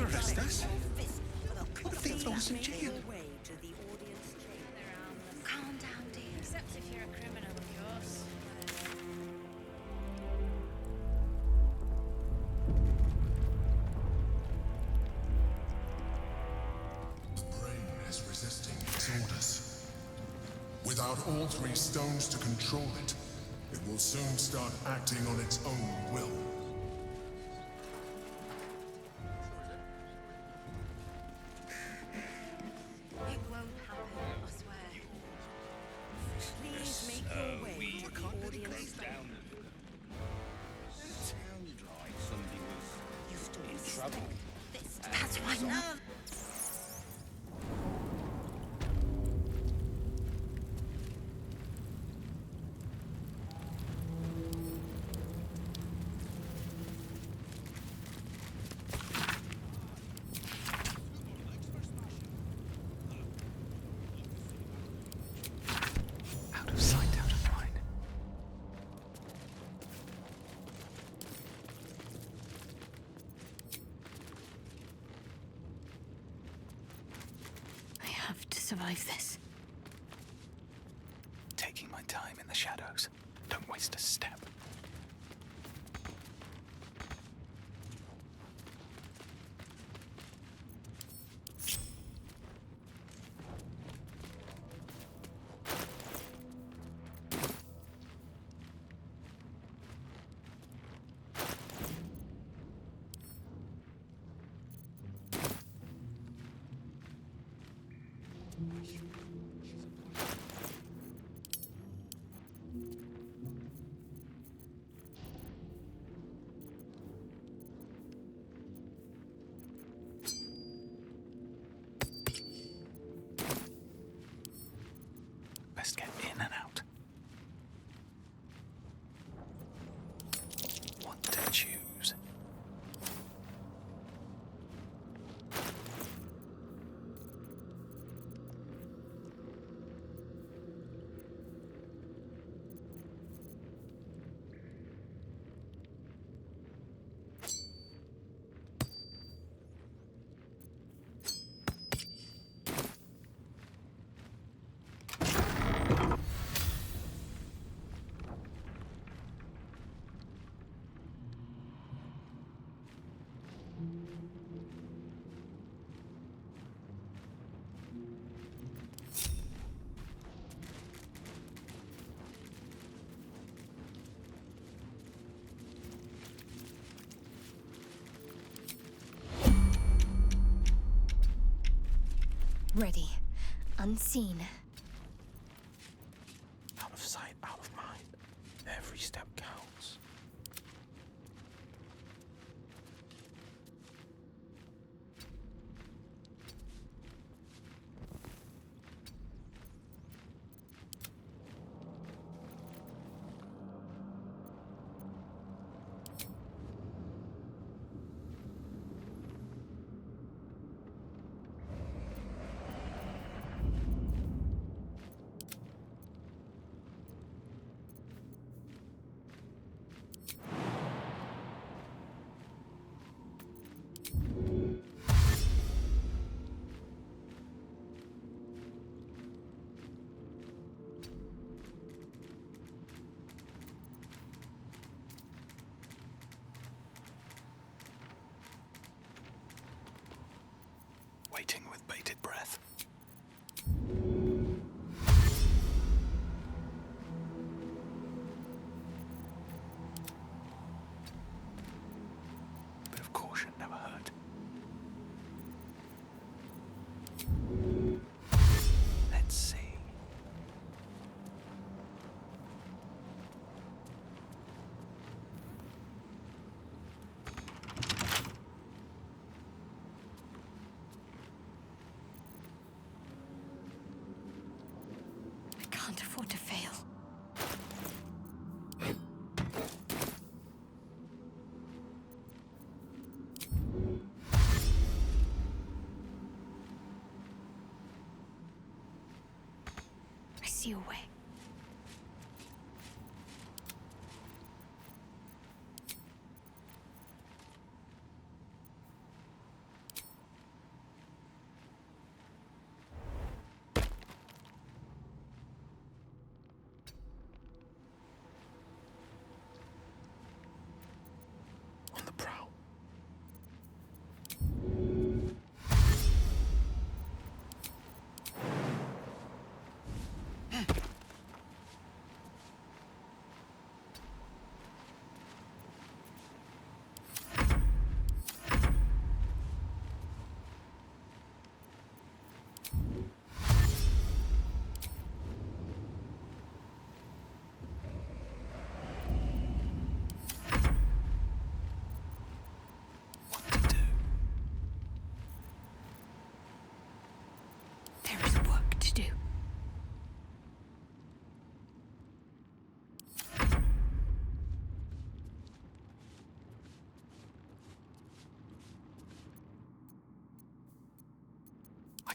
arrest us? What if they throw us in jail? Calm down, dear. Except if you're a criminal, of course. The brain is resisting its orders. Without all three stones to control it, it will soon start acting on its own will. It won't happen, I swear. Please make your way to the audience Down. It sounded like somebody was You've to in respect trouble. this. That's why now. Out of sight, out of mind. I have to survive this. Taking my time in the shadows. Don't waste a step. Best get in and out. What to choose? Ready. Unseen. Out of sight, out of mind. Every step counts. Waiting with bated breath. Bit of caution never hurt. Let's see. I can't afford to fail. I see a way.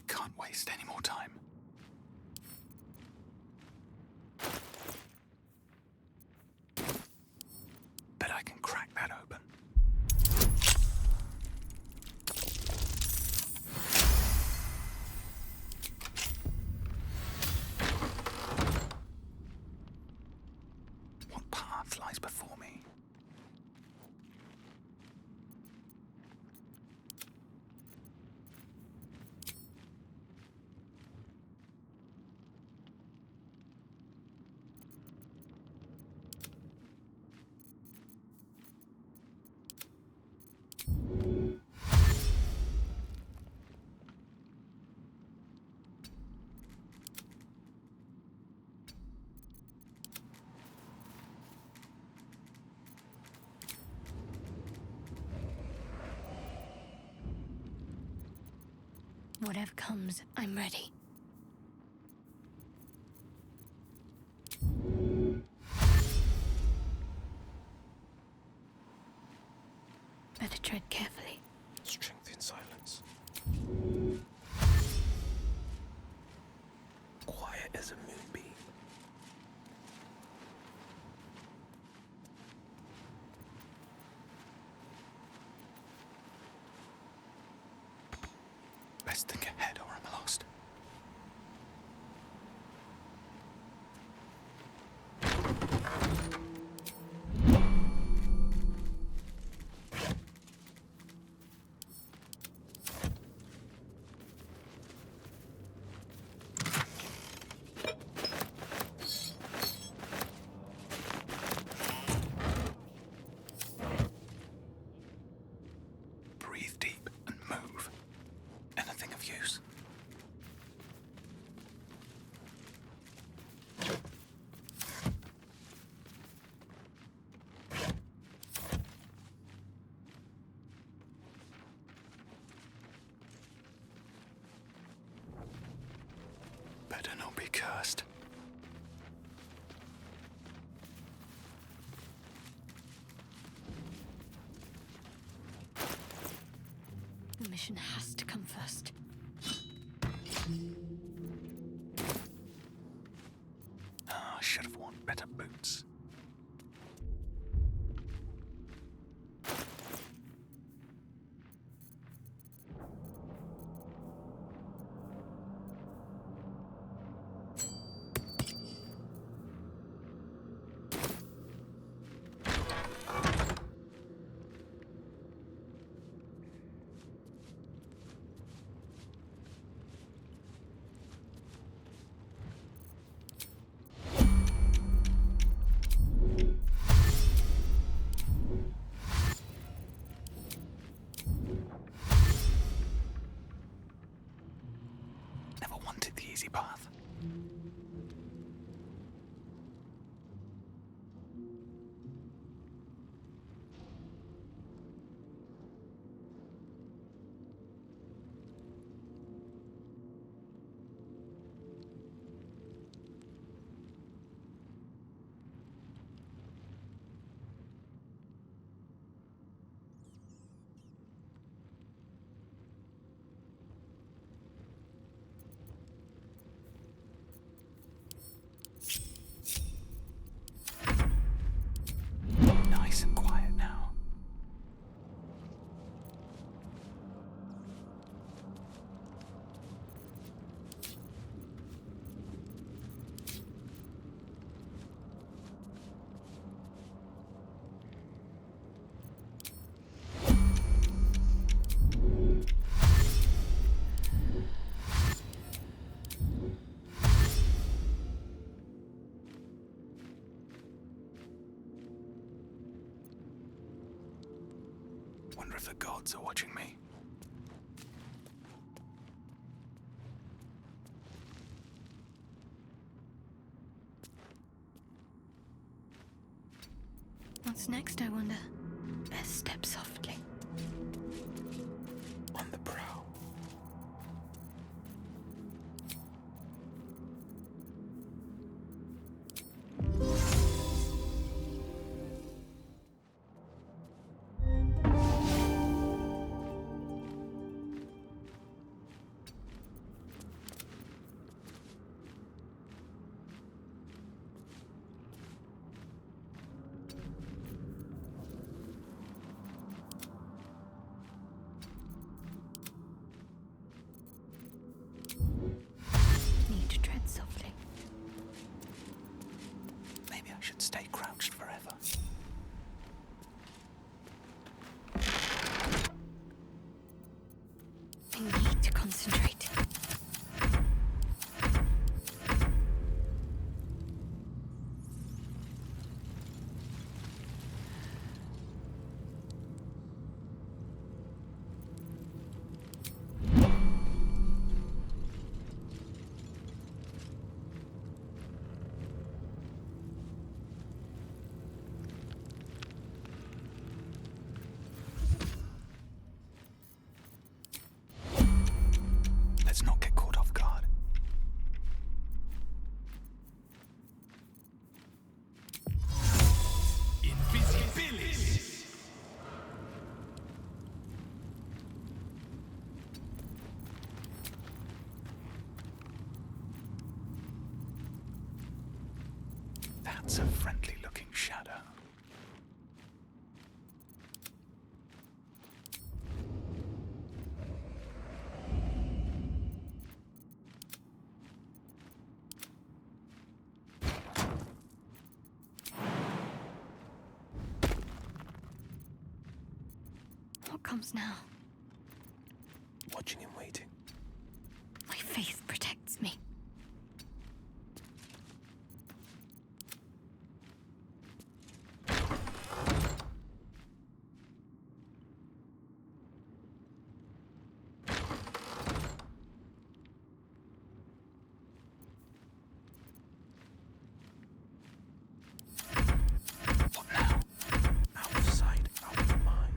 can't waste any more time. Bet I can crack that open. What path lies before me? Whatever comes, I'm ready. Better tread carefully. Strength in silence. Quiet as a moonbeam. Best think ahead or I'm lost. Breathe deep and move. Anything of use. Better not be cursed. The mission has to come first. I should have worn better boots. Never wanted the easy path. Nice and quiet now. Wonder if the gods are watching me. What's next, I wonder? Best step softly. On the prowl. Concentrate. Let's not get caught off guard. Invisibility! That's a friendly-looking shadow. What comes now? Watching and waiting. My faith protects me. What now? Out of sight, out of mind.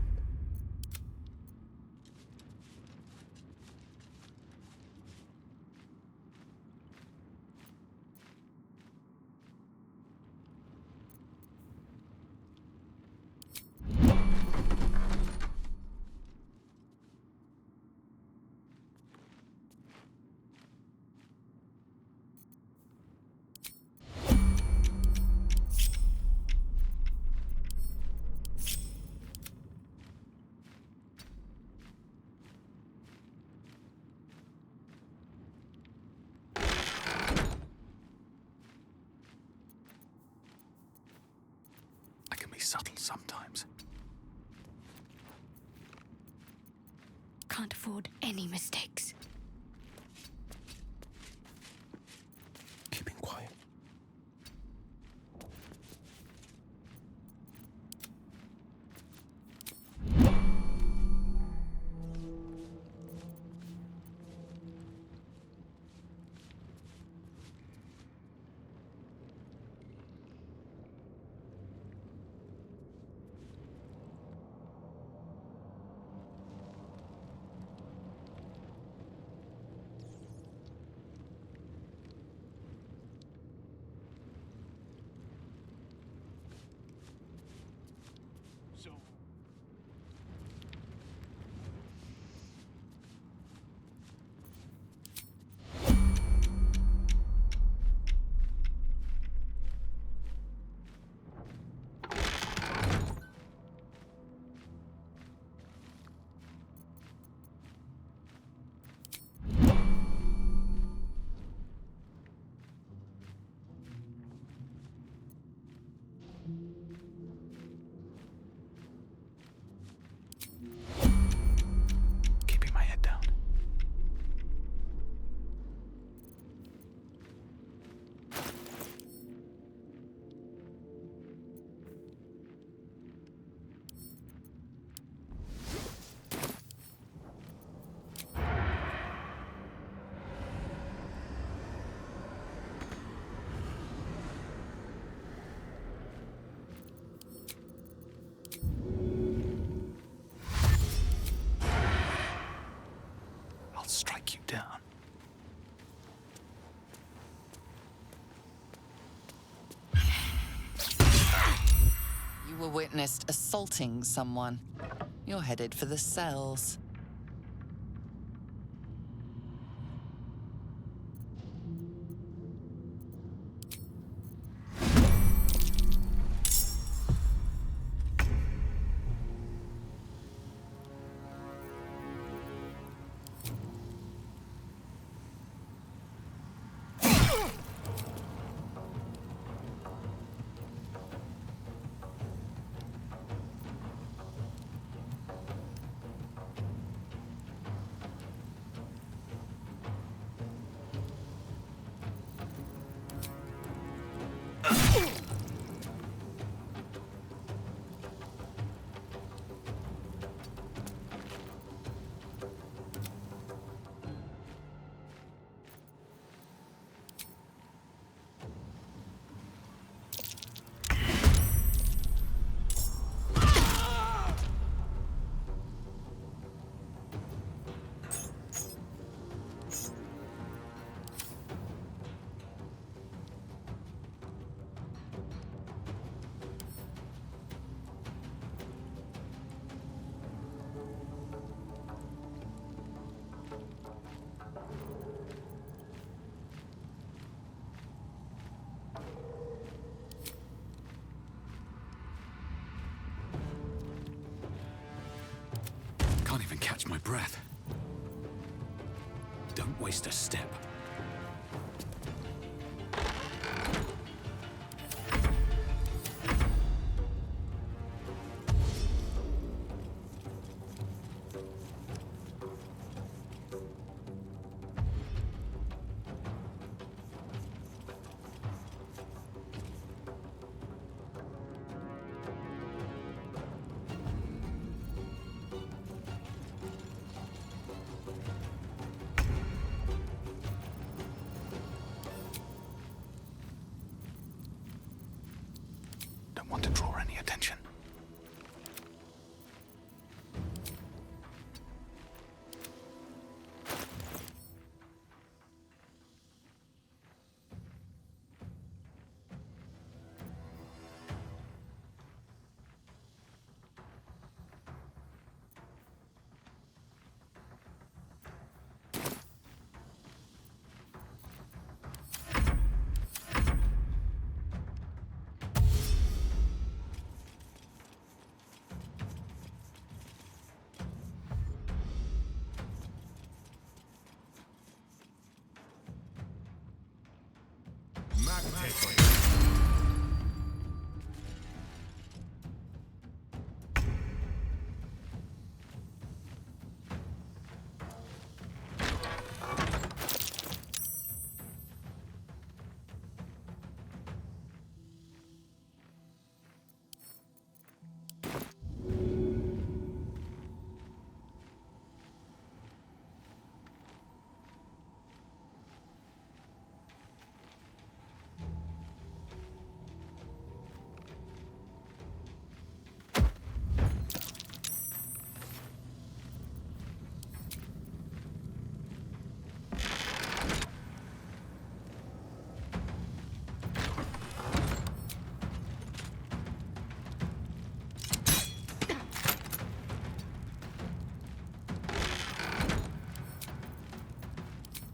I can be subtle sometimes. Can't afford any mistakes. Keeping quiet. So, Keeping my head down. I'll strike you down. You were witnessed assaulting someone. You're headed for the cells. catch my breath. Don't waste a step. Want to draw any attention.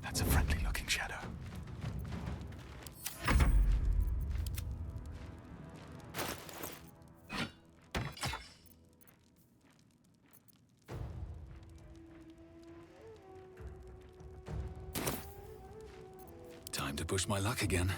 That's a friendly-looking shadow. Time to push my luck again.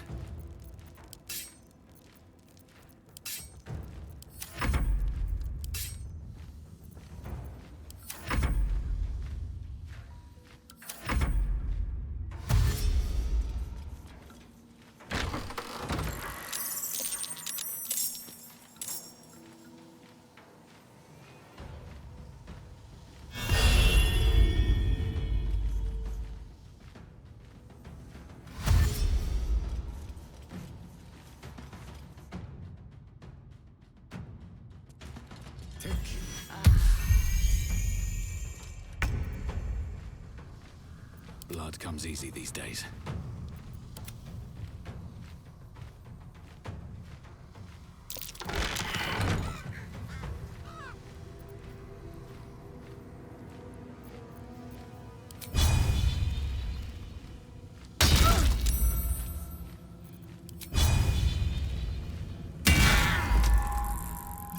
Blood comes easy these days.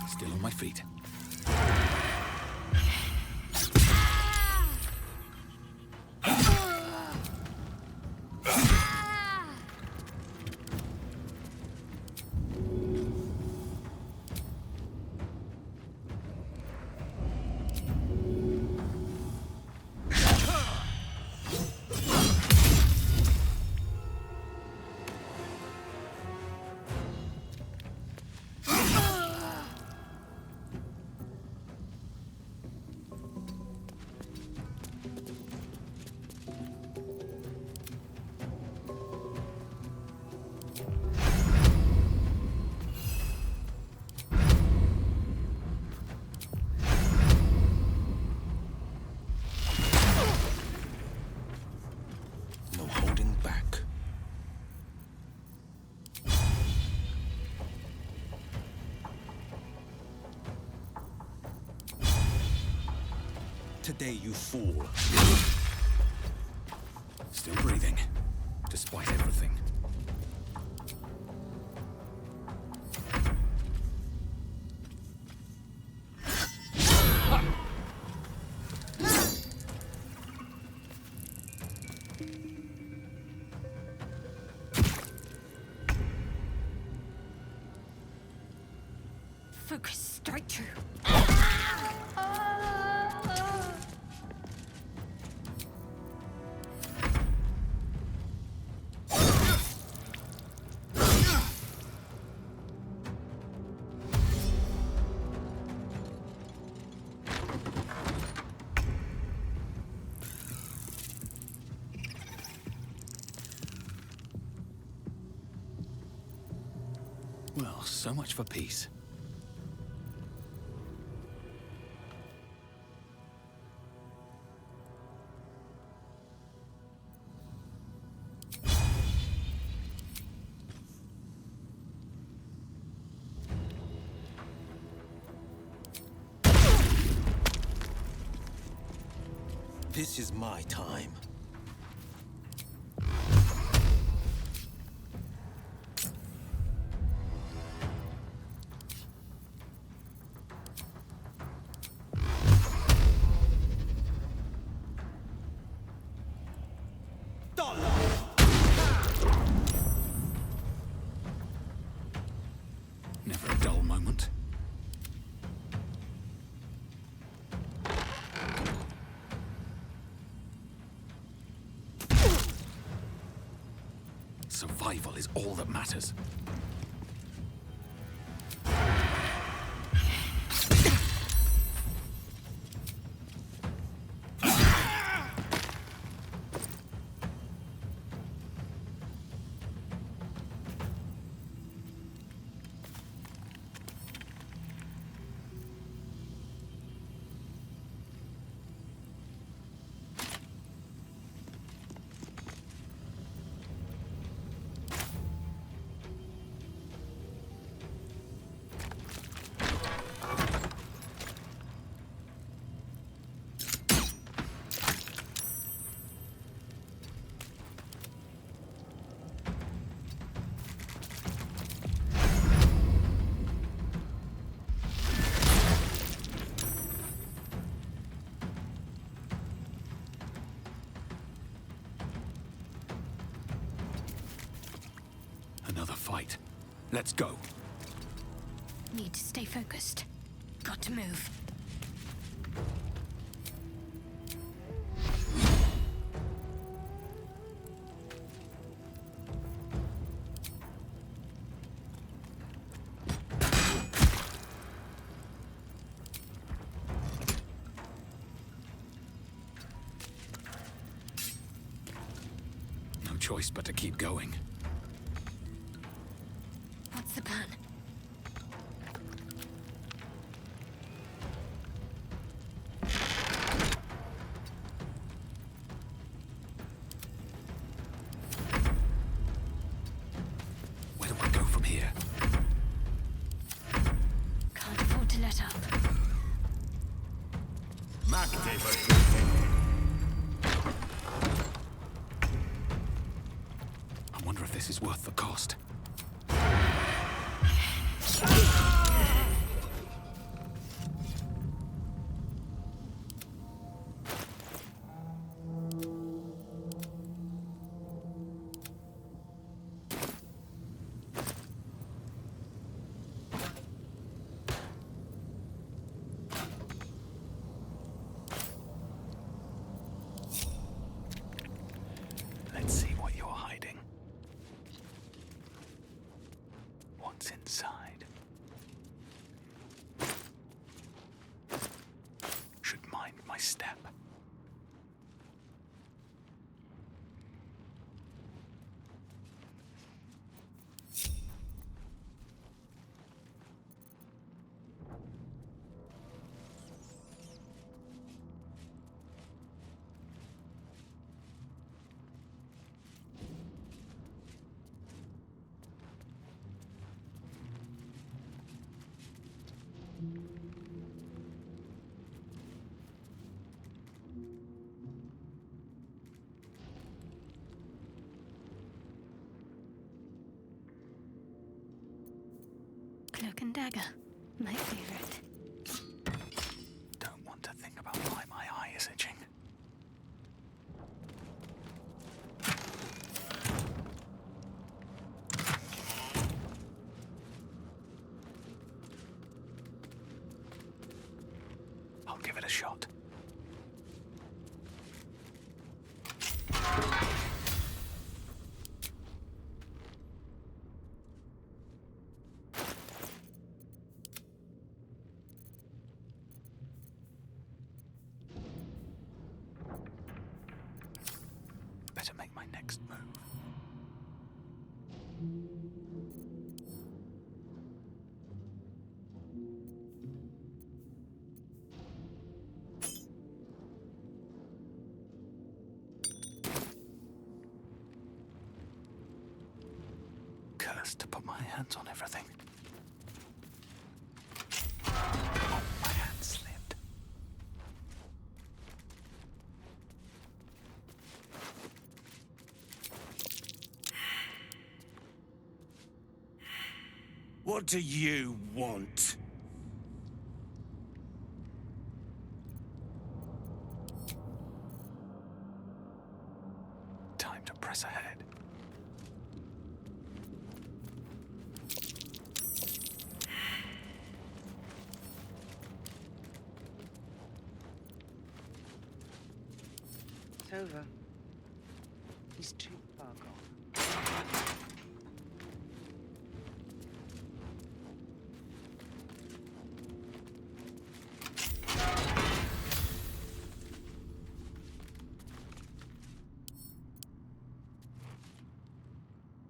Still on my feet. Today you fool. Still breathing, despite everything. Focus straight through. Well, so much for peace. This is my time. Never a dull moment. Survival is all that matters. Another fight. Let's go. Need to stay focused. Got to move. No choice but to keep going. What's the plan? Where do I go from here? Can't afford to let up. I wonder if this is worth the cost. Let's see what you're hiding. What's inside? Should mind my step. Cloak and dagger. My favorite. Don't want to think about why my eye is itching. give it a shot. Better make my next move. Cursed to put my hands on everything. Oh, my hand slipped. What do you want? Time to press ahead. It's over. He's too far gone.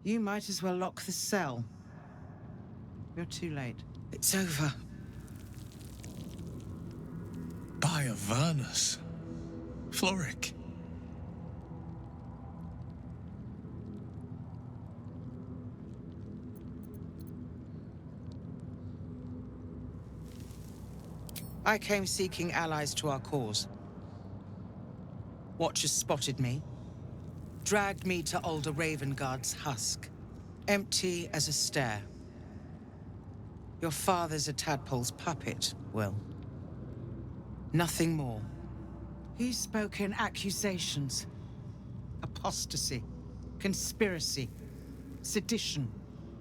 You might as well lock the cell. You're too late. It's over. By Avernus. Florrick. I came seeking allies to our cause. Watchers spotted me, dragged me to older Ravengard's husk, empty as a stare. Your father's a tadpole's puppet, Wyll. Nothing more. He's spoken accusations. Apostasy, conspiracy, sedition.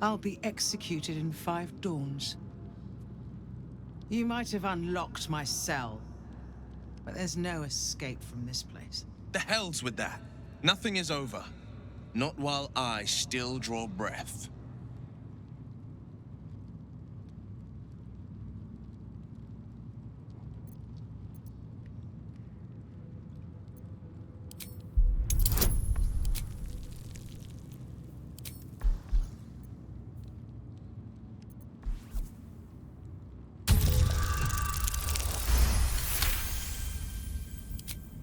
I'll be executed in 5 dawns. You might have unlocked my cell, but there's no escape from this place. The hell's with that? Nothing is over. Not while I still draw breath.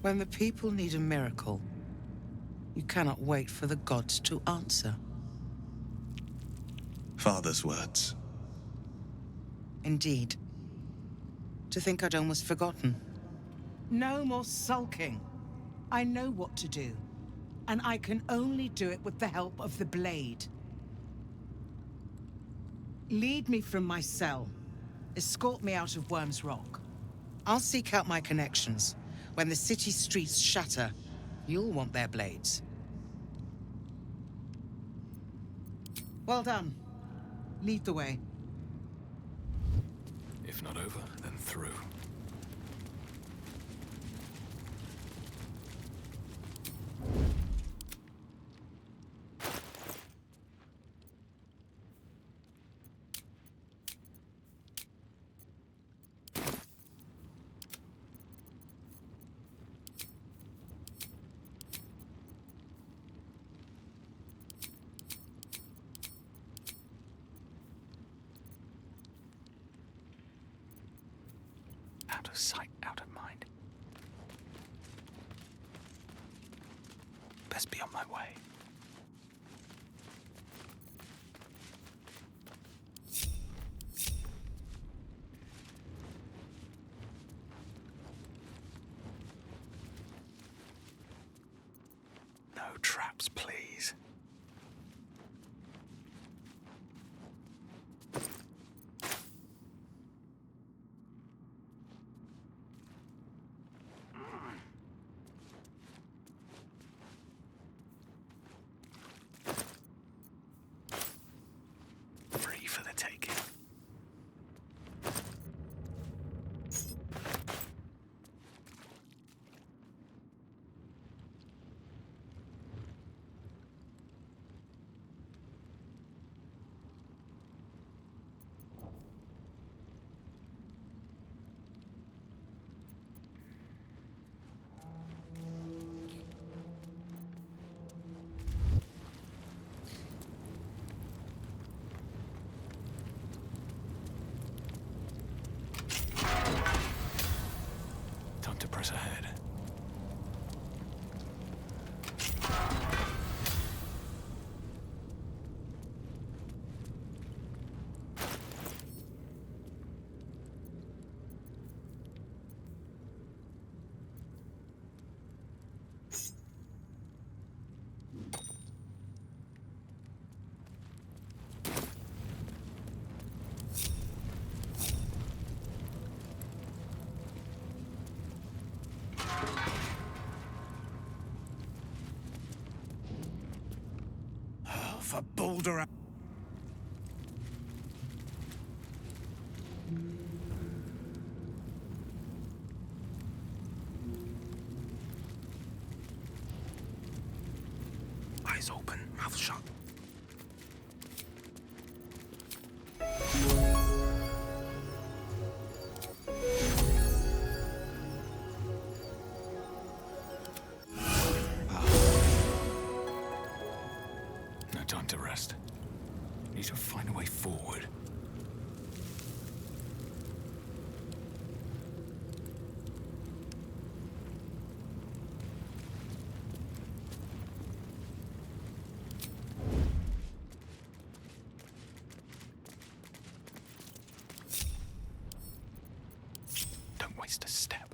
When the people need a miracle, you cannot wait for the gods to answer. Father's words. Indeed. To think I'd almost forgotten. No more sulking. I know what to do. And I can only do it with the help of the blade. Lead me from my cell. Escort me out of Worm's Rock. I'll seek out my connections. When the city streets shatter, you'll want their blades. Well done. Lead the way. If not over, then through. Out of sight, out of mind. Best be on my way. No traps, please. for Baldur. Eyes open, mouth shut. No time to rest. Need to find a way forward. Don't waste a step.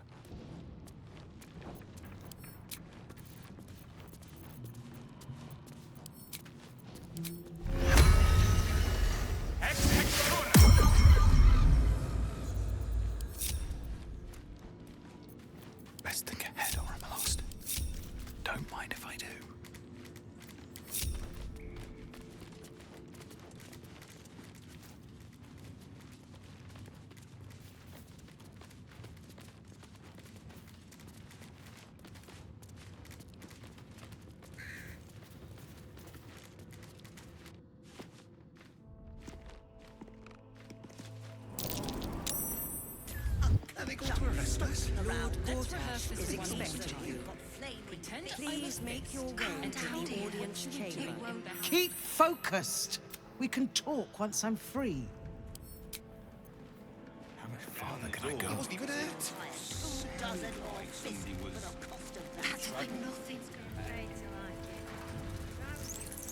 Best think ahead or I'm lost. Don't mind if I do. Lord Gortash is expecting you. Please make your way to the audience chamber. Keep focused. We can talk once I'm free. How much farther can I go?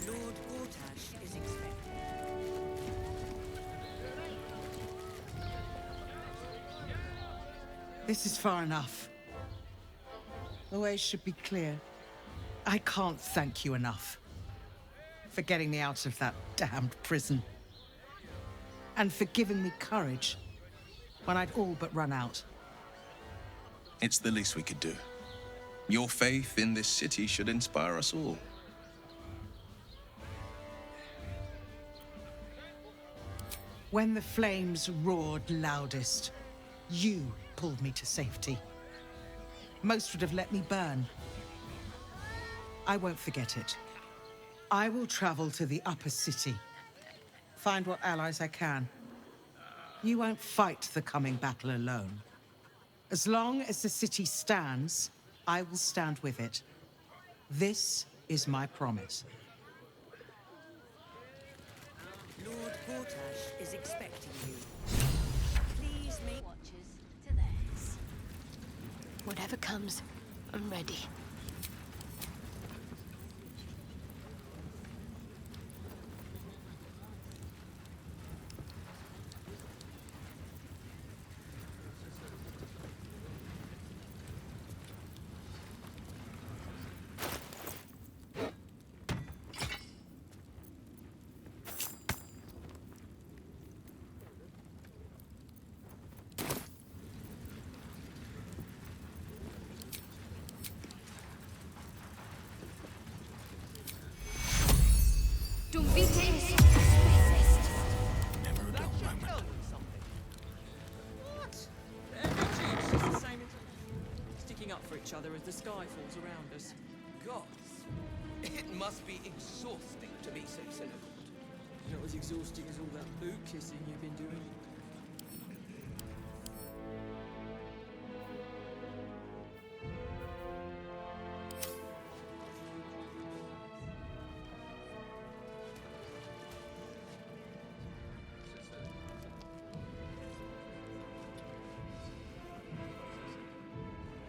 Lord Gortash is expecting. This is far enough. The way should be clear. I can't thank you enough for getting me out of that damned prison. And for giving me courage when I'd all but run out. It's the least we could do. Your faith in this city should inspire us all. When the flames roared loudest, you pulled me to safety. Most would have let me burn. I won't forget it. I will travel to the upper city. Find what allies I can. You won't fight the coming battle alone. As long as the city stands, I will stand with it. This is my promise. Lord Gortash is expecting you. Please make Watches to theirs. Whatever comes, I'm ready. Never a dull moment. What? Every Jeep's just the same as sticking up for each other as the sky falls around us. Gods, it must be exhausting to be so cynical. Not as exhausting as all that boot kissing you've been doing.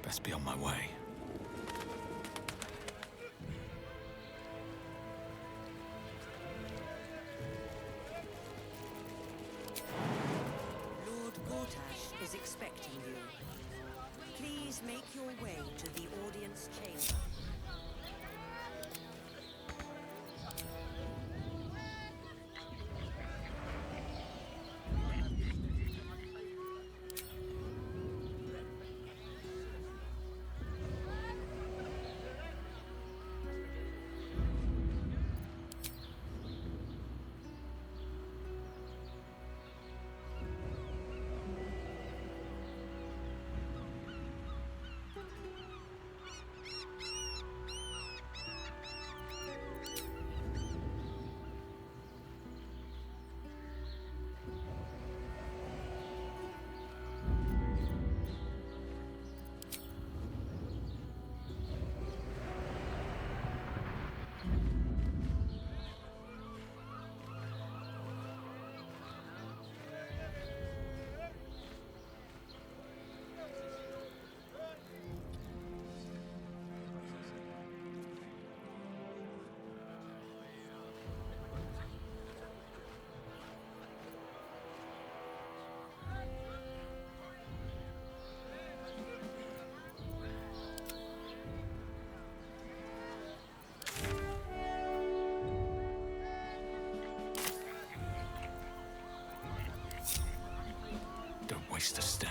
Best be on my way. Lord Gortash is expecting you. Please make your way to the audience chamber. place to step.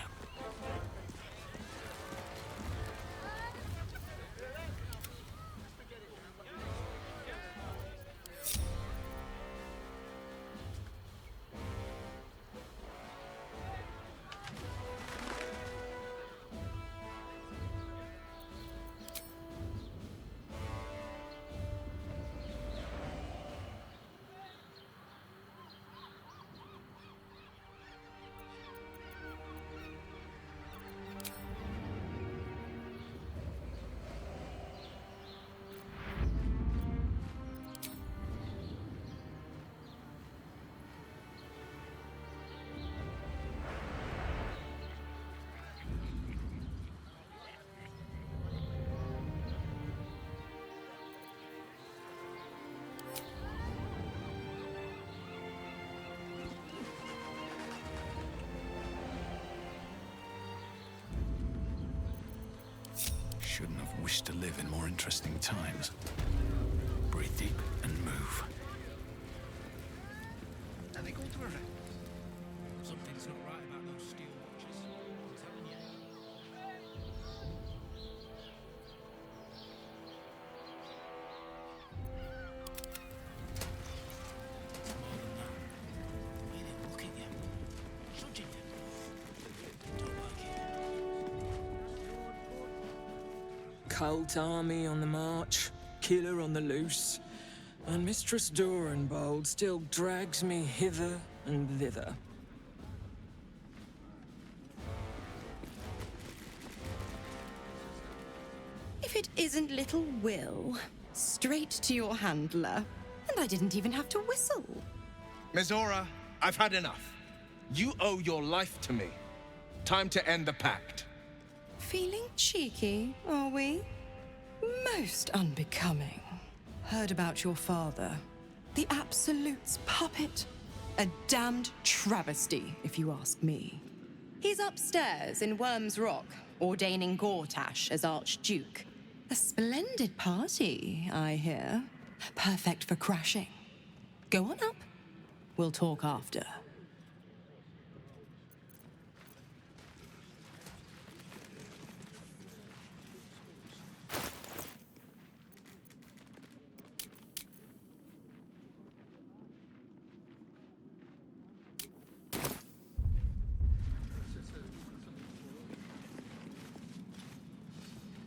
Shouldn't have wished to live in more interesting times. Breathe deep and move. Are they going to arrest? Something's not right about those steel watches. I'm telling you. It's more than that. The way they look at you, judging you. Don't like it. Cult army on the march, killer on the loose, and Mistress Dorenbold still drags me hither and thither. If it isn't little Wyll, straight to your handler, and I didn't even have to whistle. Mizora, I've had enough. You owe your life to me. Time to end the pact. Feeling cheeky, are we? Most unbecoming. Heard about your father. The Absolute's puppet. A damned travesty, if you ask me. He's upstairs in Worm's Rock, ordaining Gortash as Archduke. A splendid party, I hear. Perfect for crashing. Go on up. We'll talk after.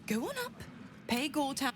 Go on up. Pay Gortash.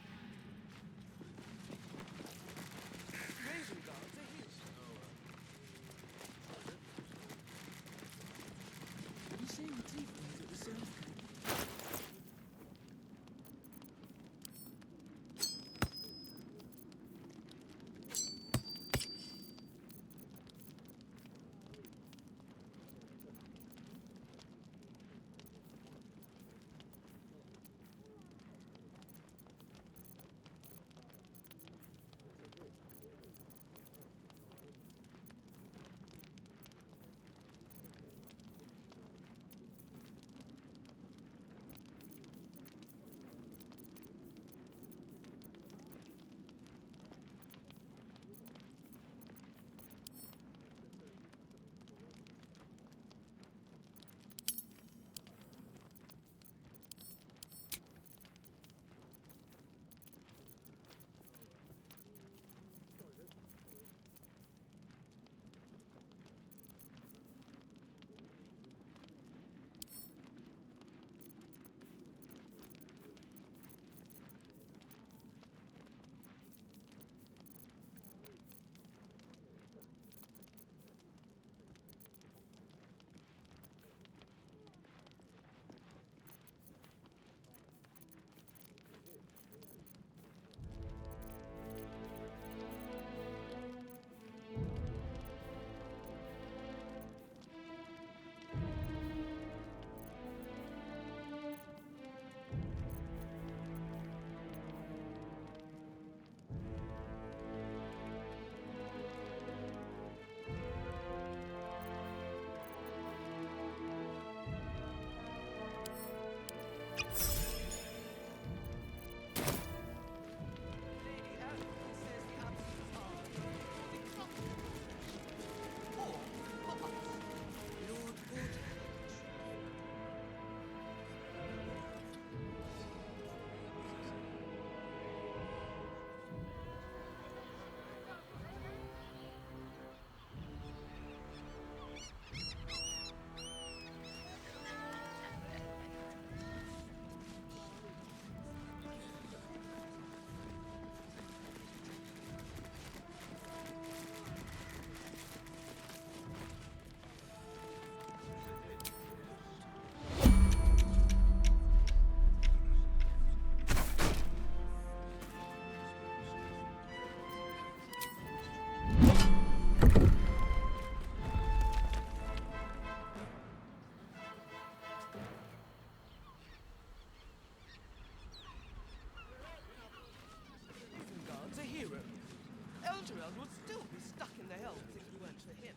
Emerald would still be stuck in the helms if it weren't for him.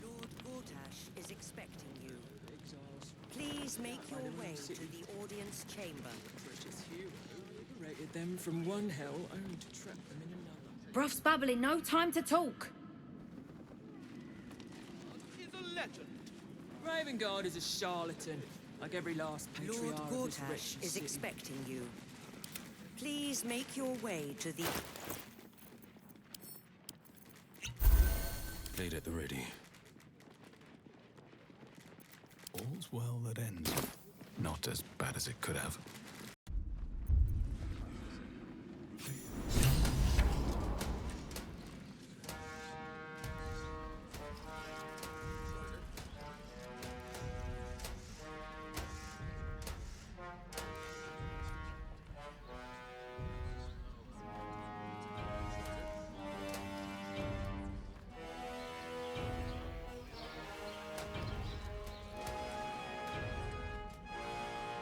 Lord Gortash is expecting you. Please make your way to the audience chamber. Precious hero liberated them from one hell only to trap them in another. Bruff's babbling, no time to talk. He's a legend. Ravengard is a charlatan, like every last patriarch Lord of this Gortash wretched is city. expecting you. Please make your way to the... Blade at the ready. All's well that ends. Not as bad as it could have.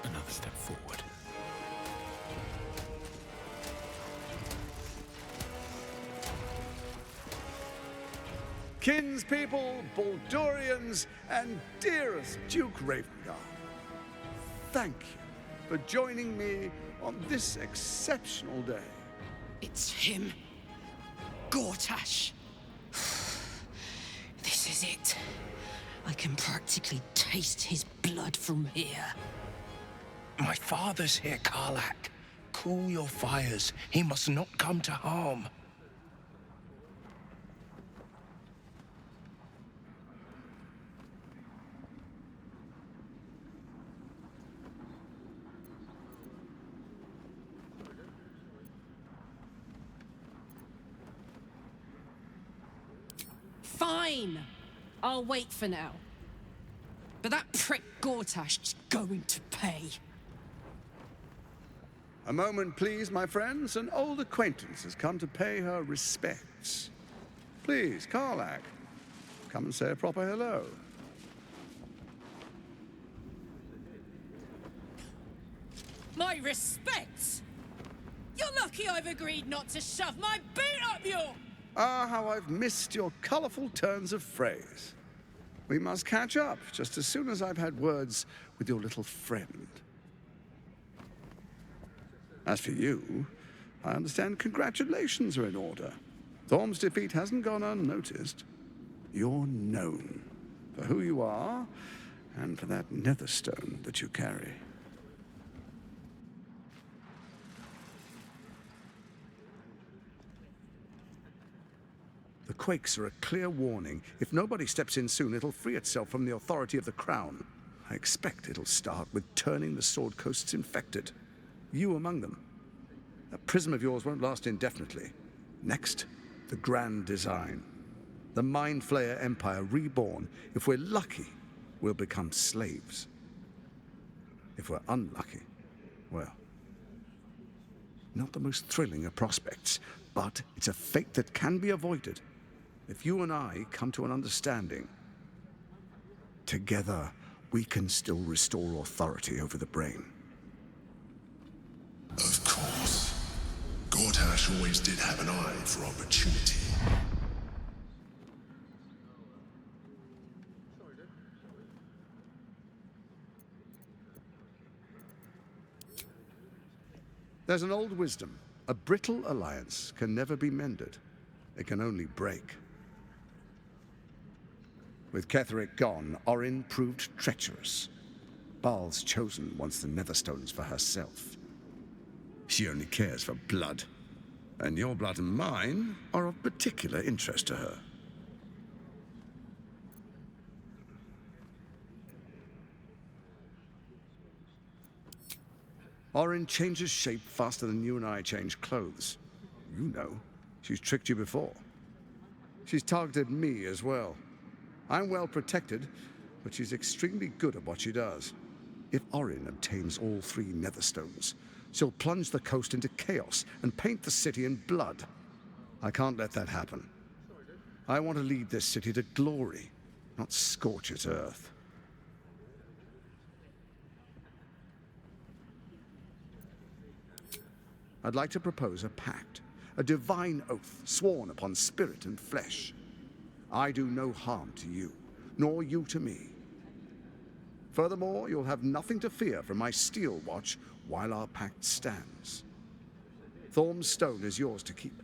Another step forward. Kinspeople, Baldurians, and dearest Duke Ravengard, thank you for joining me on this exceptional day. It's him. Gortash. This is it. I can practically taste his blood from here. My father's here, Karlach. Cool your fires. He must not come to harm. Fine. I'll wait for now. But that prick Gortash is going to pay. A moment, please, my friends. An old acquaintance has come to pay her respects. Please, Karlach, come and say a proper hello. My respects? You're lucky I've agreed not to shove my boot up your... Ah, how I've missed your colourful turns of phrase. We must catch up just as soon as I've had words with your little friend. As for you, I understand congratulations are in order. Thorm's defeat hasn't gone unnoticed. You're known for who you are and for that netherstone that you carry. The quakes are a clear warning. If nobody steps in soon, it'll free itself from the authority of the crown. I expect it'll start with turning the Sword Coasts infected. You among them. That prism of yours won't last indefinitely. Next, the grand design. The Mind Flayer Empire reborn. If we're lucky, we'll become slaves. If we're unlucky, well, not the most thrilling of prospects, but it's a fate that can be avoided. If you and I come to an understanding, together we can still restore authority over the brain. Of course. Gortash always did have an eye for opportunity. There's an old wisdom. A brittle alliance can never be mended. It can only break. With Ketheric gone, Orin proved treacherous. Baal's chosen wants the Netherstones for herself. She only cares for blood. And your blood and mine are of particular interest to her. Orin changes shape faster than you and I change clothes. You know, she's tricked you before. She's targeted me as well. I'm well protected, but she's extremely good at what she does. If Orin obtains all 3 Netherstones, she'll plunge the coast into chaos and paint the city in blood. I can't let that happen. I want to lead this city to glory, not scorch its earth. I'd like to propose a pact. a divine oath sworn upon spirit and flesh. I do no harm to you, nor you to me. Furthermore, you'll have nothing to fear from my steel watch while our pact stands. Thorm's stone is yours to keep.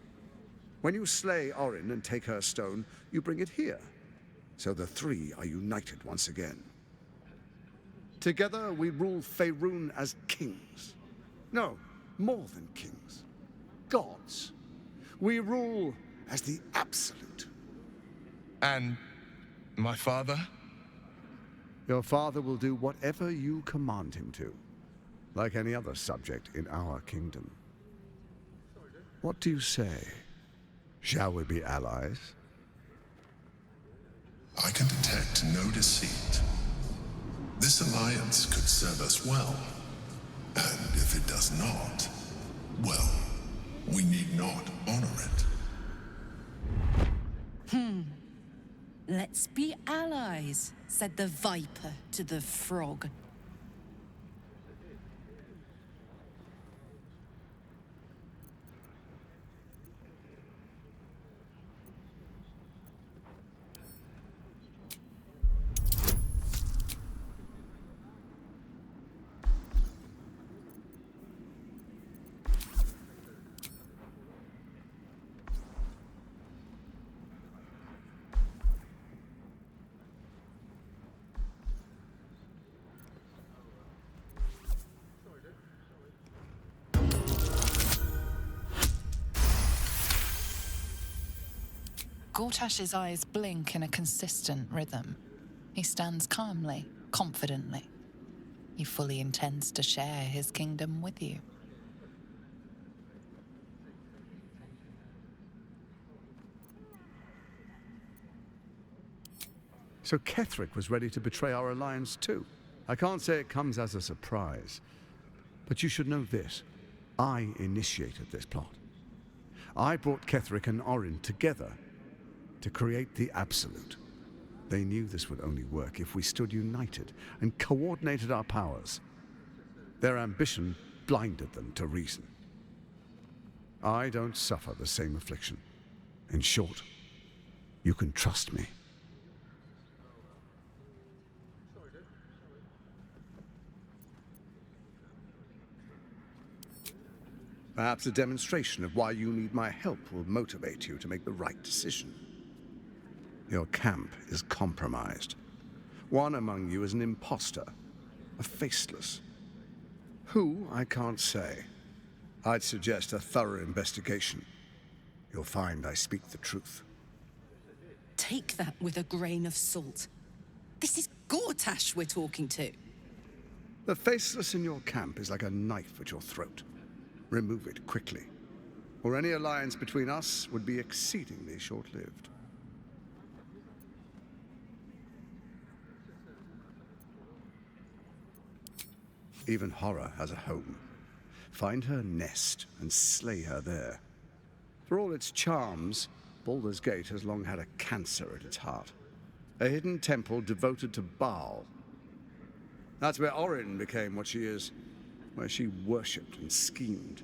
When you slay Orin and take her stone, you bring it here, so the three are united once again. Together we rule Faerun as kings. No, more than kings. Gods. We rule as the Absolute. And my father? Your father will do whatever you command him to, like any other subject in our kingdom. What do you say? Shall we be allies? I can detect no deceit. This alliance could serve us well. And if it does not, well, we need not honor it. Let's be allies, said the viper to the frog. Gortash's eyes blink in a consistent rhythm. He stands calmly, confidently. He fully intends to share his kingdom with you. So Ketheric was ready to betray our alliance too. I can't say it comes as a surprise. But you should know this. I initiated this plot. I brought Ketheric and Orin together to create the Absolute. They knew this would only work if we stood united and coordinated our powers. Their ambition blinded them to reason. I don't suffer the same affliction. In short, you can trust me. Perhaps a demonstration of why you need my help will motivate you to make the right decision. Your camp is compromised. One among you is an imposter, a faceless. Who, I can't say. I'd suggest a thorough investigation. You'll find I speak the truth. Take that with a grain of salt. This is Gortash we're talking to. The faceless in your camp is like a knife at your throat. Remove it quickly, or any alliance between us would be exceedingly short-lived. Even horror has a home. Find her nest and slay her there. For all its charms, Baldur's Gate has long had a cancer at its heart. A hidden temple devoted to Baal. That's where Orin became what she is, where she worshipped and schemed.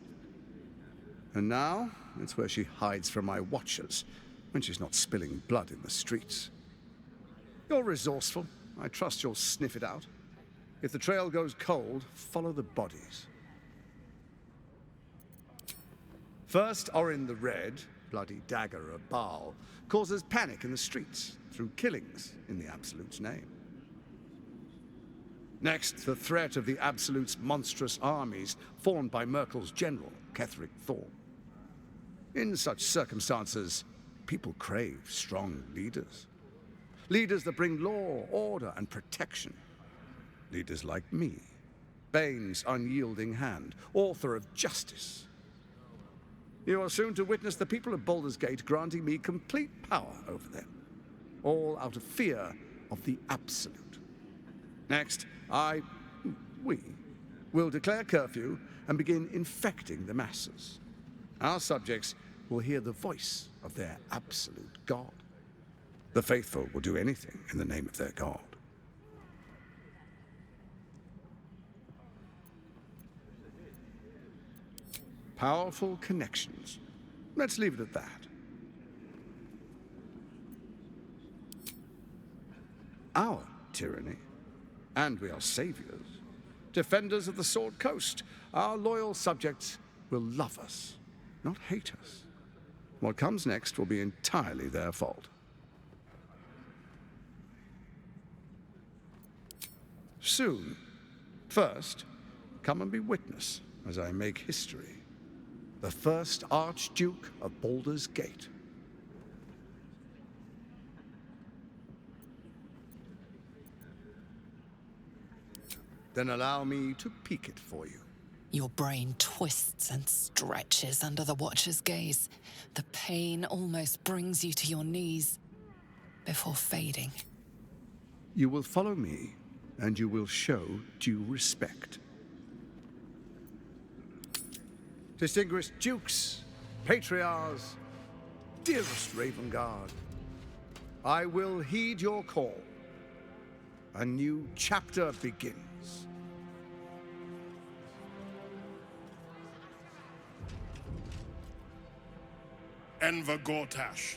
And now, it's where she hides from my watchers, when she's not spilling blood in the streets. You're resourceful. I trust you'll sniff it out. If the trail goes cold, follow the bodies. First, Orin the Red, bloody dagger of Baal, causes panic in the streets through killings in the Absolute's name. Next, the threat of the Absolute's monstrous armies formed by Merkel's general, Ketheric Thorm. In such circumstances, people crave strong leaders. Leaders that bring law, order, and protection. Leaders like me, Bane's unyielding hand, author of justice. You are soon to witness the people of Baldur's Gate granting me complete power over them, all out of fear of the Absolute. Next, we will declare curfew and begin infecting the masses. Our subjects will hear the voice of their absolute god. The faithful will do anything in the name of their god. Powerful connections. Let's leave it at that. Our tyranny, and we are saviors, defenders of the Sword Coast. Our loyal subjects will love us, not hate us. What comes next will be entirely their fault. Soon. First, come and be witness as I make history. The first Archduke of Baldur's Gate. Then allow me to peek it for you. Your brain twists and stretches under the Watcher's gaze. The pain almost brings you to your knees before fading. You will follow me, and you will show due respect. Distinguished dukes, patriarchs, dearest Ravengard, I will heed your call. A new chapter begins. Enver Gortash,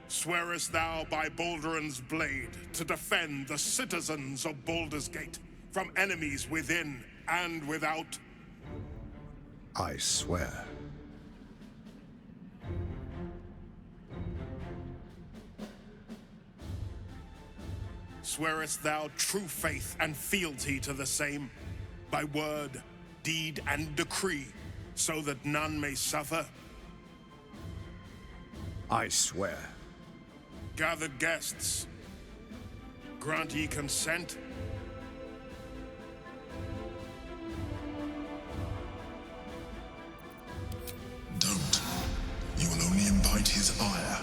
swearest thou by Balduran's blade to defend the citizens of Baldur's Gate from enemies within and without? I swear. Swearest thou true faith and fealty to the same, by word, deed, and decree, so that none may suffer? I swear. Gathered guests, grant ye consent? Don't. You will only invite his ire,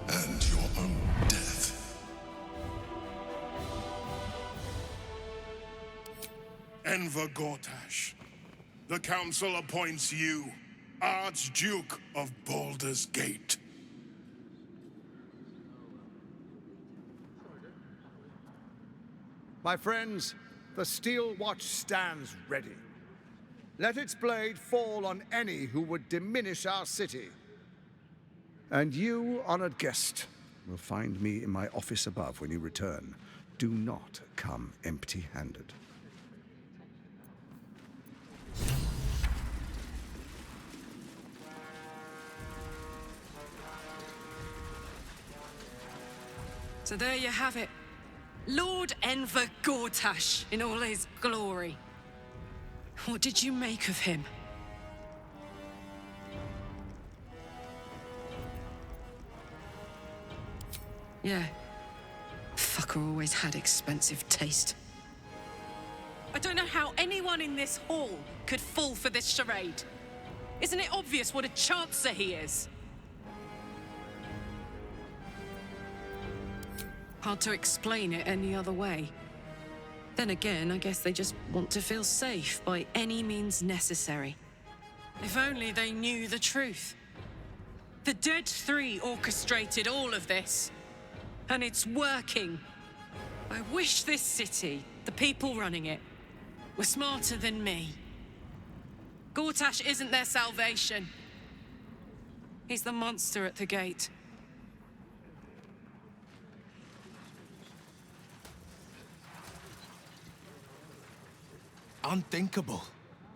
and your own death. Enver Gortash, the Council appoints you Archduke of Baldur's Gate. My friends, the Steel Watch stands ready. Let its blade fall on any who would diminish our city. And you, honored guest, will find me in my office above when you return. Do not come empty-handed. So there you have it. Lord Enver Gortash in all his glory. What did you make of him? Yeah. Fucker always had expensive taste. I don't know how anyone in this hall could fall for this charade. Isn't it obvious what a chancer he is? Hard to explain it any other way. Then again, I guess they just want to feel safe by any means necessary. If only they knew the truth. The Dead Three orchestrated all of this. And it's working. I wish this city, the people running it, were smarter than me. Gortash isn't their salvation. He's the monster at the gate. Unthinkable.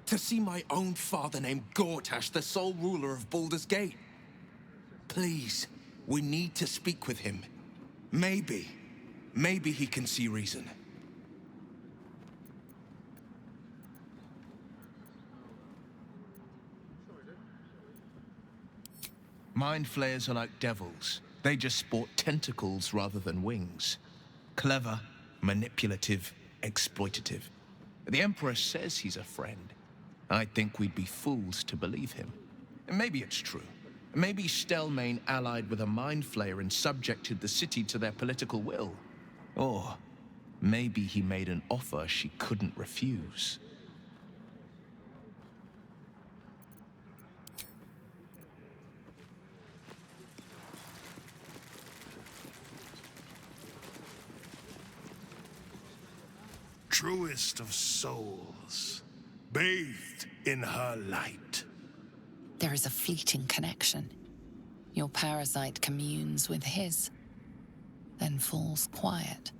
To see my own father named Gortash, the sole ruler of Baldur's Gate. Please, we need to speak with him. Maybe he can see reason. Mind flayers are like devils. They just sport tentacles rather than wings. Clever, manipulative, exploitative. The Emperor says he's a friend. I think we'd be fools to believe him. And maybe it's true. Maybe Stelmane allied with a mind flayer and subjected the city to their political will. Or maybe he made an offer she couldn't refuse. Truest of souls, bathed in her light. There is a fleeting connection. Your parasite communes with his, then falls quiet.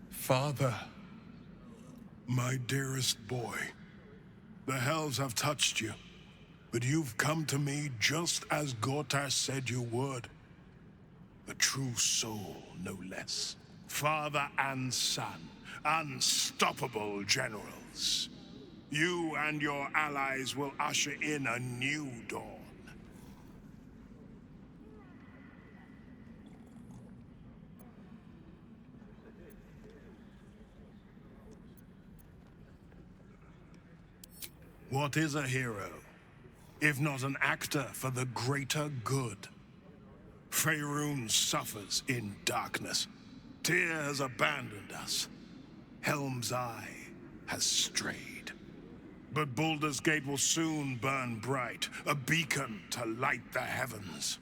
Father. My dearest boy, the hells have touched you, but you've come to me just as Gortash said you would. A true soul, no less. Father and son, unstoppable generals. You and your allies will usher in a new dawn. What is a hero, if not an actor for the greater good? Faerun suffers in darkness. Tyr has abandoned us. Helm's Eye has strayed. But Baldur's Gate will soon burn bright, a beacon to light the heavens.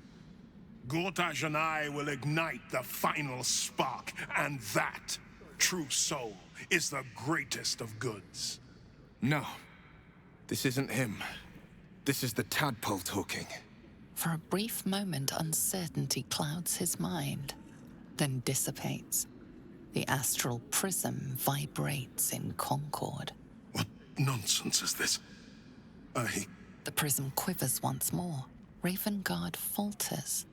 Gortash and I will ignite the final spark, and that, true soul, is the greatest of goods. No. This isn't him. This is the tadpole talking. For a brief moment, uncertainty clouds his mind, then dissipates. The astral prism vibrates in concord. What nonsense is this? The prism quivers once more. Ravengard falters.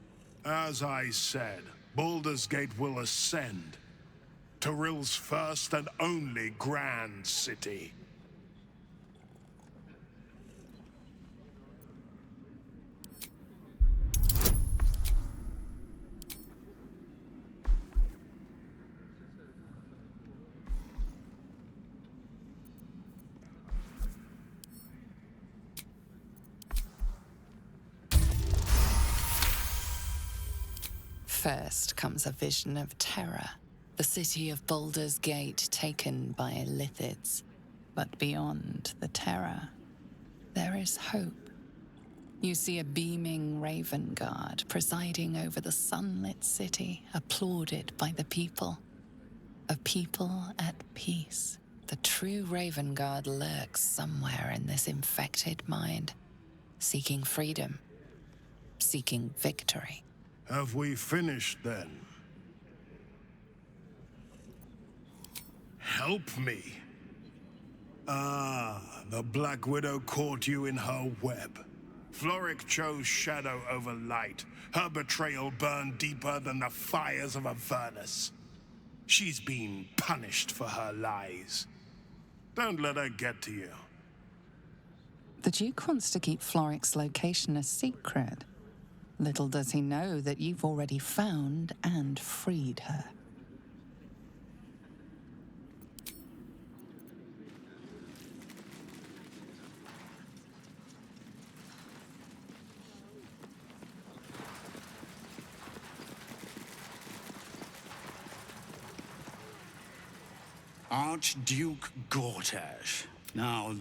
As I said, Baldur's Gate will ascend. Tyrill's first and only grand city. First comes a vision of terror, the city of Baldur's Gate taken by lithids. But beyond the terror, there is hope. You see a beaming Ravengard presiding over the sunlit city, applauded by the people. A people at peace. The true Ravengard lurks somewhere in this infected mind, seeking freedom, seeking victory. Have we finished, then? Help me. Ah, the Black Widow caught you in her web. Florrick chose shadow over light. Her betrayal burned deeper than the fires of a furnace. She's been punished for her lies. Don't let her get to you. The Duke wants to keep Florrick's location a secret. Little does he know that you've already found and freed her. Archduke Gortash. Now...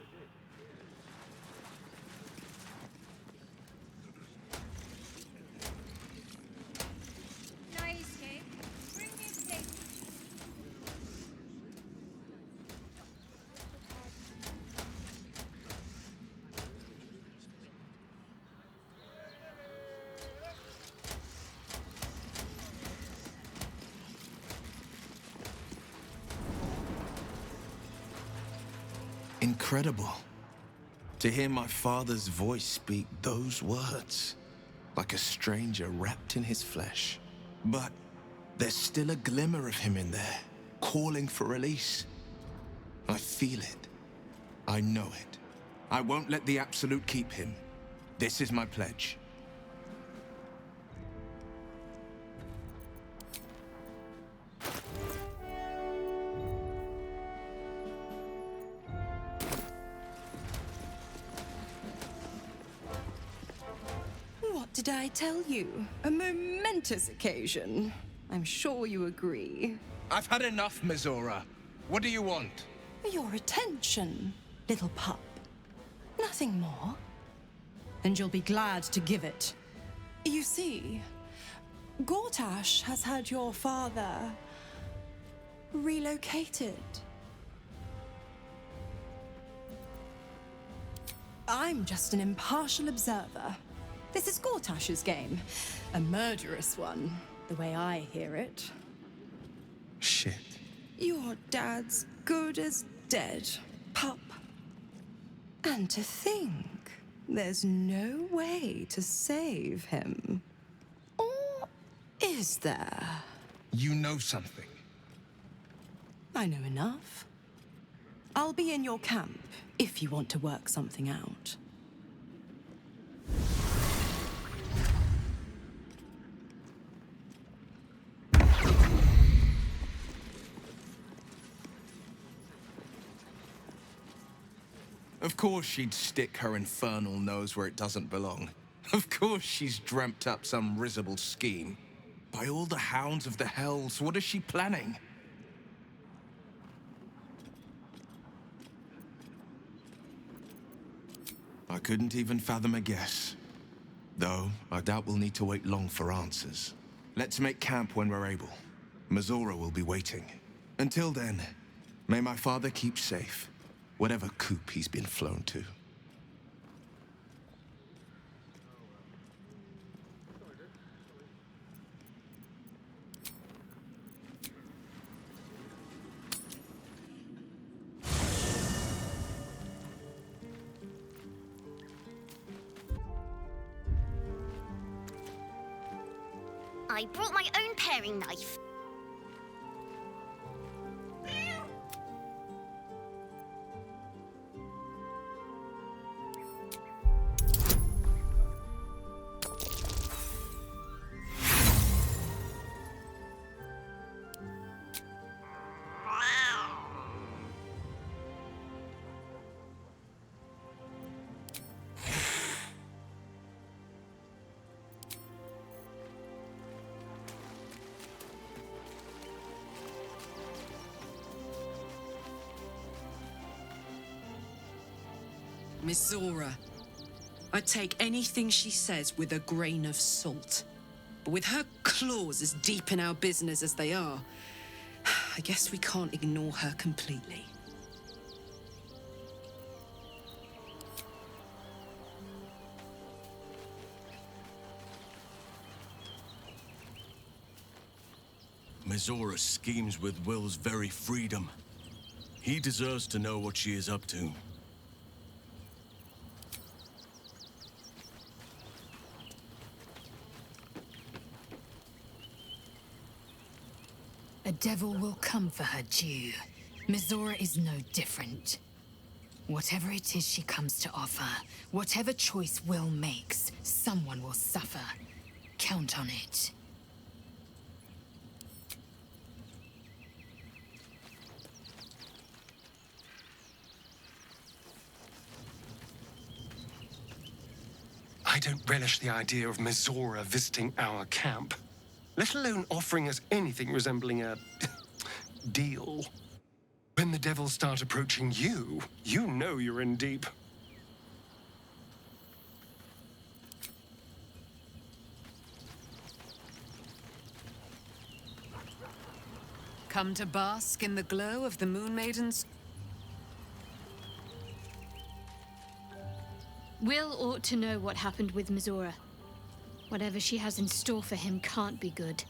Incredible. To hear my father's voice speak those words, like a stranger wrapped in his flesh. But there's still a glimmer of him in there, calling for release. I feel it. I know it. I won't let the Absolute keep him. This is my pledge. Did I tell you? A momentous occasion. I'm sure you agree. I've had enough, Mizora. What do you want? Your attention, little pup. Nothing more. And you'll be glad to give it. You see, Gortash has had your father relocated. I'm just an impartial observer. This is Gortash's game. A murderous one, the way I hear it. Shit. Your dad's good as dead, pup. And to think, there's no way to save him. Or is there? You know something. I know enough. I'll be in your camp if you want to work something out. Of course she'd stick her infernal nose where it doesn't belong. Of course she's dreamt up some risible scheme. By all the hounds of the hells, what is she planning? I couldn't even fathom a guess. Though, I doubt we'll need to wait long for answers. Let's make camp when we're able. Mizora will be waiting. Until then, may my father keep safe. Whatever coop he's been flown to. I brought my own paring knife. Mizora. I take anything she says with a grain of salt. But with her claws as deep in our business as they are, I guess we can't ignore her completely. Mizora schemes with Wyll's very freedom. He deserves to know what she is up to. A devil will come for her due. Mizora is no different. Whatever it is she comes to offer, whatever choice Wyll makes, someone will suffer. Count on it. I don't relish the idea of Mizora visiting our camp, let alone offering us anything resembling a deal. When the devils start approaching you, you know you're in deep. Come to bask in the glow of the Moon Maiden's... Wyll ought to know what happened with Mizora. Whatever she has in store for him can't be good.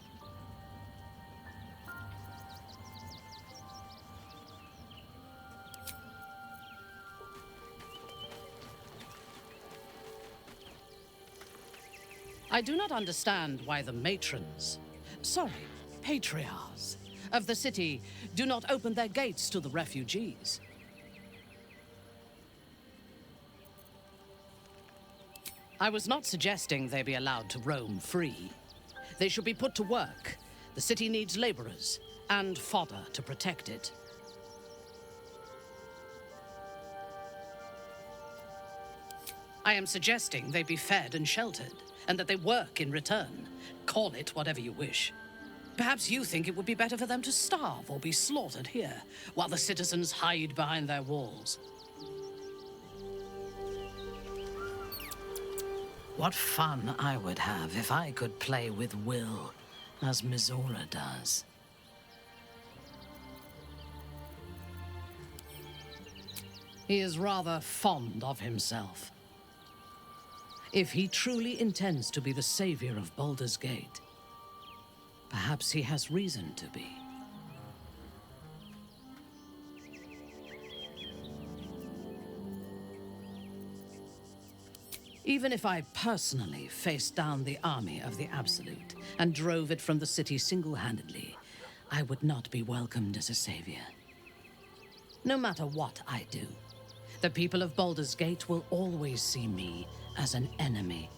I do not understand why the matrons, patriarchs of the city do not open their gates to the refugees. I was not suggesting they be allowed to roam free. They should be put to work. The city needs laborers and fodder to protect it. I am suggesting they be fed and sheltered, and that they work in return. Call it whatever you wish. Perhaps you think it would be better for them to starve or be slaughtered here, while the citizens hide behind their walls. What fun I would have if I could play with Wyll, as Mizora does. He is rather fond of himself. If he truly intends to be the savior of Baldur's Gate, perhaps he has reason to be. Even if I personally faced down the army of the Absolute and drove it from the city single-handedly, I would not be welcomed as a savior. No matter what I do, the people of Baldur's Gate will always see me as an enemy.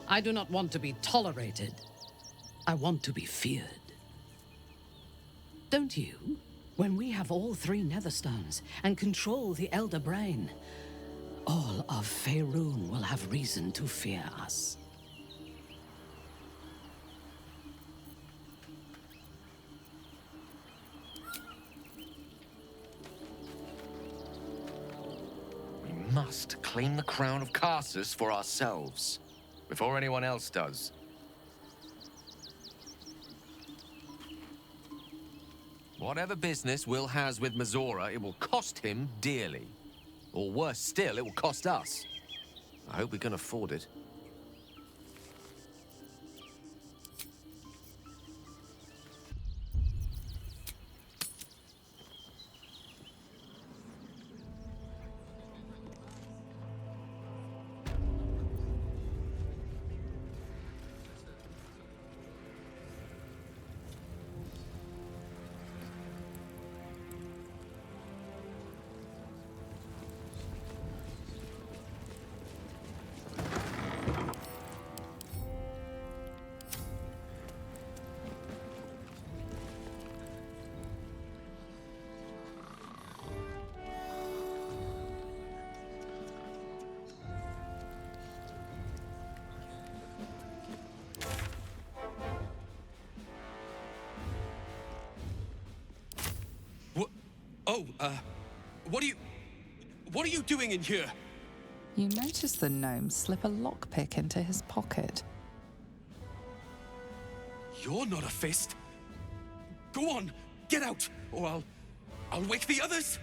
I do not want to be tolerated. I want to be feared. Don't you? When we have all 3 Netherstones and control the Elder Brain, all of Faerun will have reason to fear us. We must claim the crown of Karsus for ourselves, before anyone else does. Whatever business Wyll has with Mizora, it will cost him dearly. Or worse still, it will cost us. I hope we can afford it. What are you doing in here? You notice the gnome slip a lockpick into his pocket. You're not a fist. Go on, get out, or I'll wake the others.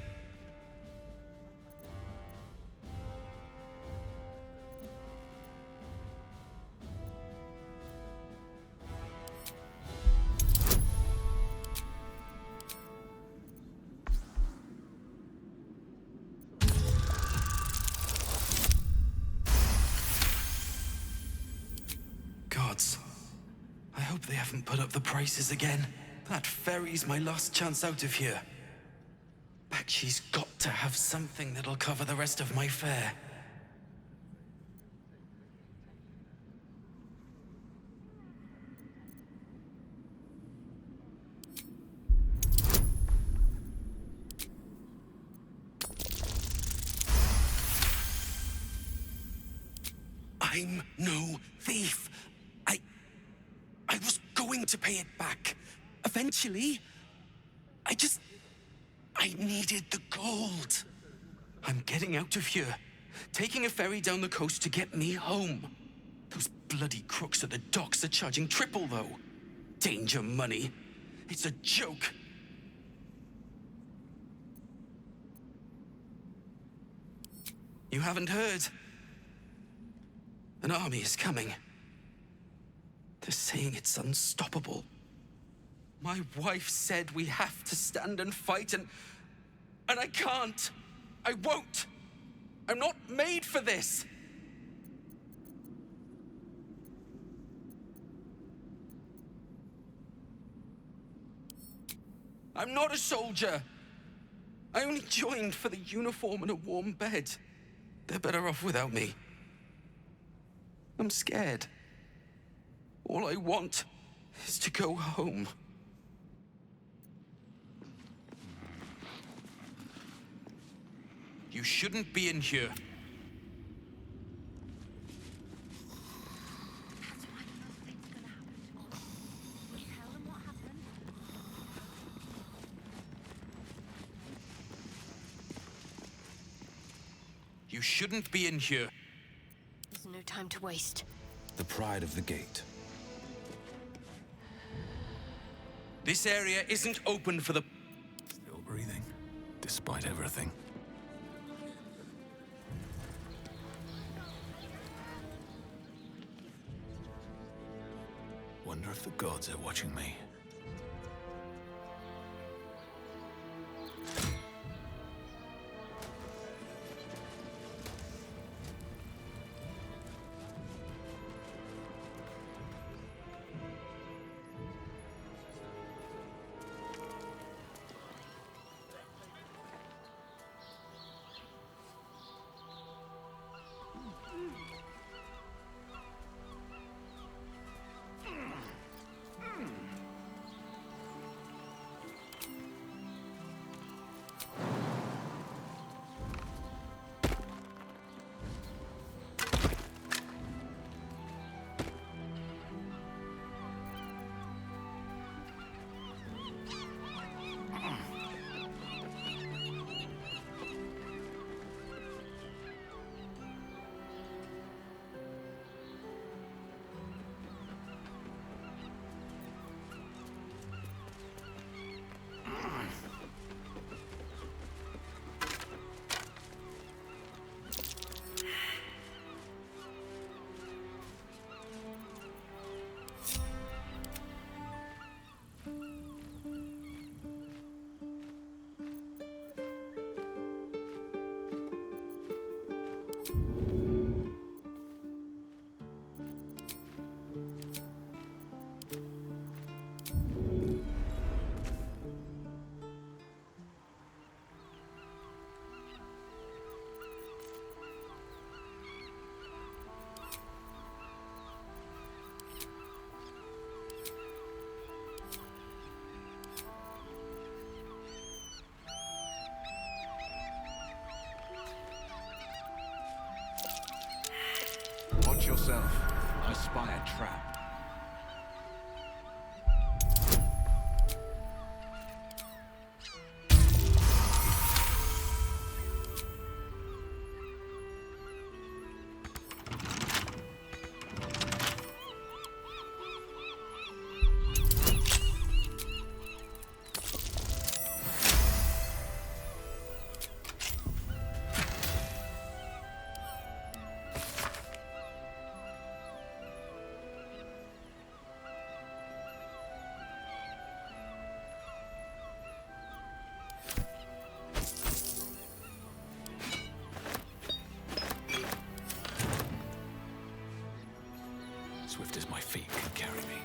I hope they haven't put up the prices again. That ferry's my last chance out of here. Bakshi's got to have something that'll cover the rest of my fare. I'm no thief. I was going to pay it back. Eventually. I needed the gold. I'm getting out of here. Taking a ferry down the coast to get me home. Those bloody crooks at the docks are charging triple, though. Danger money. It's a joke. You haven't heard? An army is coming. They're saying it's unstoppable. My wife said we have to stand and fight, and I can't. I won't. I'm not made for this. I'm not a soldier. I only joined for the uniform and a warm bed. They're better off without me. I'm scared. All I want is to go home. You shouldn't be in here. You shouldn't be in here. There's no time to waste. The pride of the gate. This area isn't open for the... Still breathing, despite everything. wonder if the gods are watching me. Watch yourself. I spy a trap. Swift as my feet can carry me.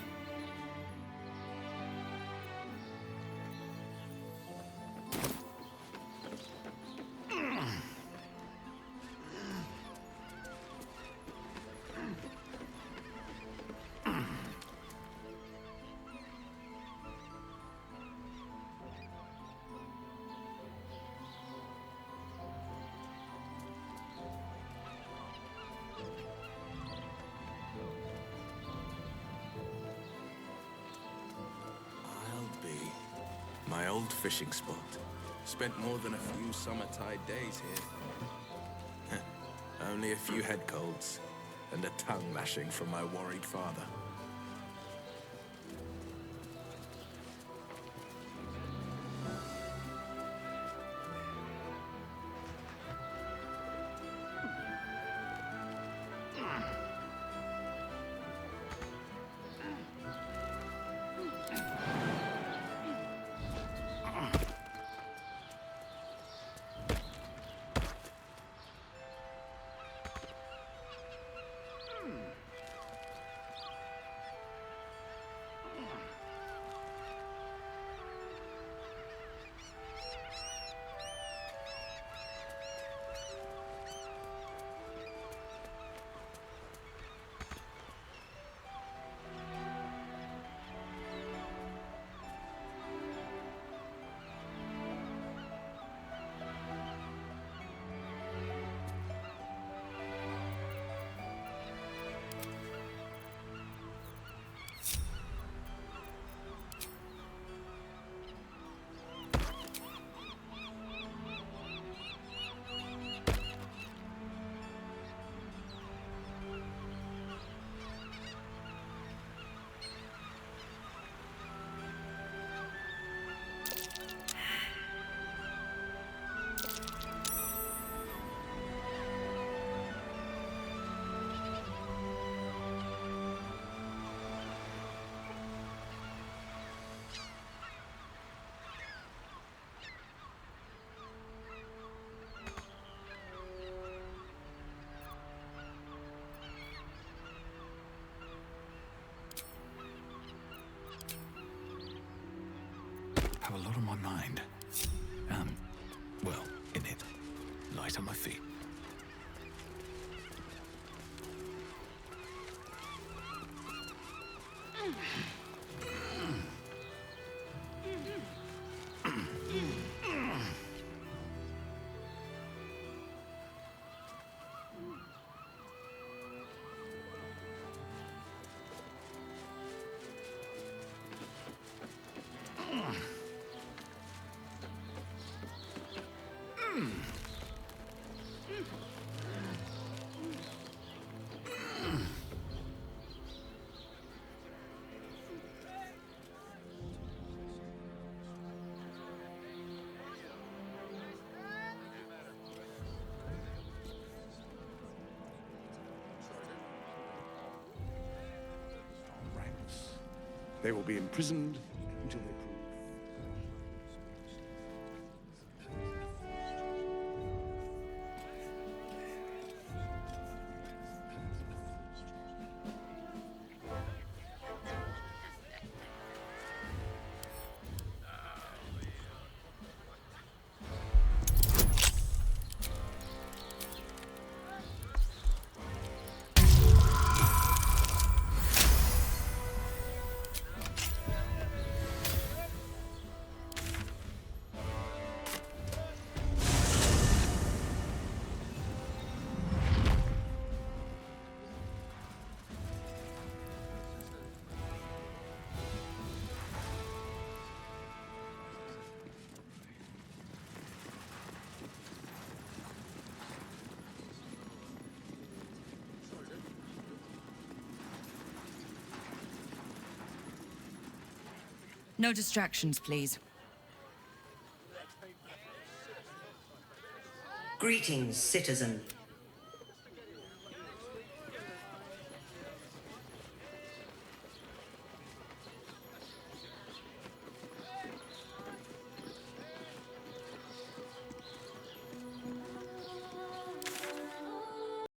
My old fishing spot. Spent more than a few summer tide days here. Only a few head colds and a tongue lashing from my worried father. a lot on my mind. Well, in it. Light on my feet. They will be imprisoned until they prove. No distractions, please. Greetings, citizen.